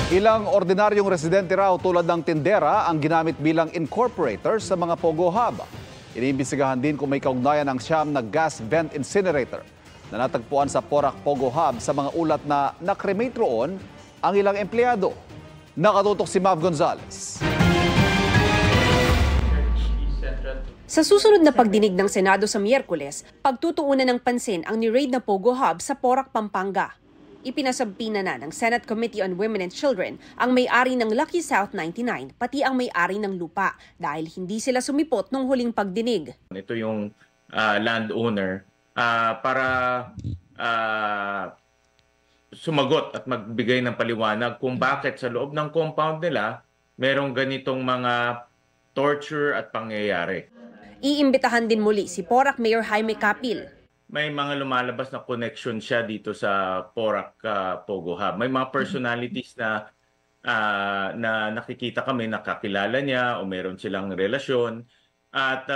Ilang ordinaryong residente raw tulad ng tindera ang ginamit bilang incorporator sa mga Pogo Hub. Iniimbestigahan din kung may kaugnayan ng siyam na gas vent incinerator na natagpuan sa Porac Pogo Hub sa mga ulat na nakremate roon ang ilang empleyado. Nakatutok si Mav Gonzalez. Sa susunod na pagdinig ng Senado sa Miyerkules, pagtutuunan ng pansin ang ni-raid na Pogo Hub sa Porac, Pampanga. Ipinasampina na ng Senate Committee on Women and Children ang may-ari ng Lucky South 99, pati ang may-ari ng lupa dahil hindi sila sumipot nung huling pagdinig. Ito yung landowner para sumagot at magbigay ng paliwanag kung bakit sa loob ng compound nila merong ganitong mga torture at pangyayari. Iimbitahan din muli si Porac Mayor Jaime Capil. May mga lumalabas na connection siya dito sa Porac Pogo Hub. May mga personalities na nakikita kami, nakakilala niya o meron silang relasyon. At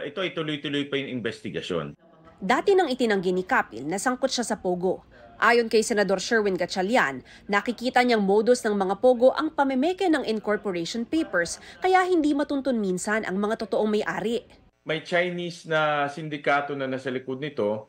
ito ay tuloy-tuloy pa yung investigasyon. Dati nang itinanggi ni Capil na sangkot siya sa Pogo. Ayon kay Senador Sherwin Gatchalian, nakikita niyang modus ng mga Pogo ang pamemeke ng incorporation papers kaya hindi matuntun minsan ang mga totoong may-ari. May Chinese na sindikato na nasa likod nito,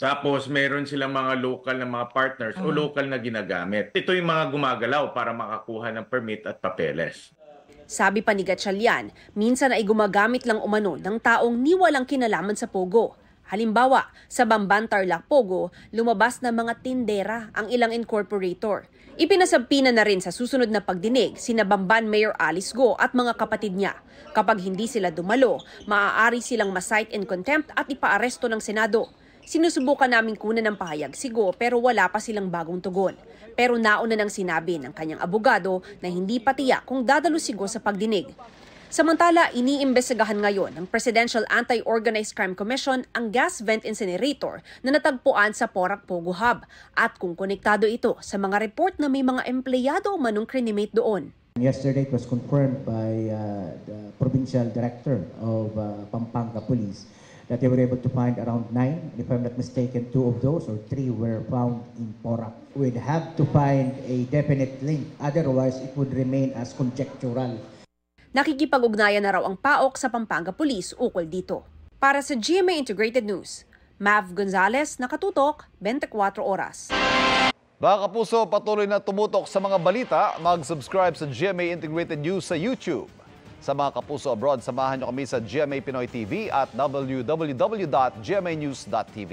tapos meron silang mga local na mga partners o local na ginagamit. Ito yung mga gumagalaw para makakuha ng permit at papeles. Sabi pa ni Gatchalian, minsan ay gumagamit lang umano ng taong ni walang kinalaman sa Pogo. Halimbawa, sa Bamban Tarlac Pogo, lumabas na mga tindera ang ilang incorporator. Ipinasampina na rin sa susunod na pagdinig sina Bamban Mayor Alice Go at mga kapatid niya. Kapag hindi sila dumalo, maaari silang ma-cite in contempt at ipaaresto ng Senado. Sinusubukan naming kunan ng pahayag si Go pero wala pa silang bagong tugon. Pero nauna nang sinabi ng kanyang abogado na hindi pa tiyak kung dadalo si Go sa pagdinig. Samantala, iniimbestigahan ngayon ng Presidential Anti-Organized Crime Commission ang gas vent incinerator na natagpuan sa Porac Pogo Hub at kung konektado ito sa mga report na may mga empleyado manong crinimate doon. Yesterday it was confirmed by the Provincial Director of Pampanga Police that they were able to find around 9. If I'm not mistaken, 2 of those or 3 were found in Porac. We'd have to find a definite link, otherwise it would remain as conjectural. Nakikipag-ugnayan na raw ang PAOK sa Pampanga Police ukol dito. Para sa GMA Integrated News, Mav Gonzalez, nakatutok, 24 oras. Mga kapuso, patuloy na tumutok sa mga balita. Mag-subscribe sa GMA Integrated News sa YouTube. Sa mga kapuso abroad, samahan niyo kami sa GMA Pinoy TV at www.gmanews.tv.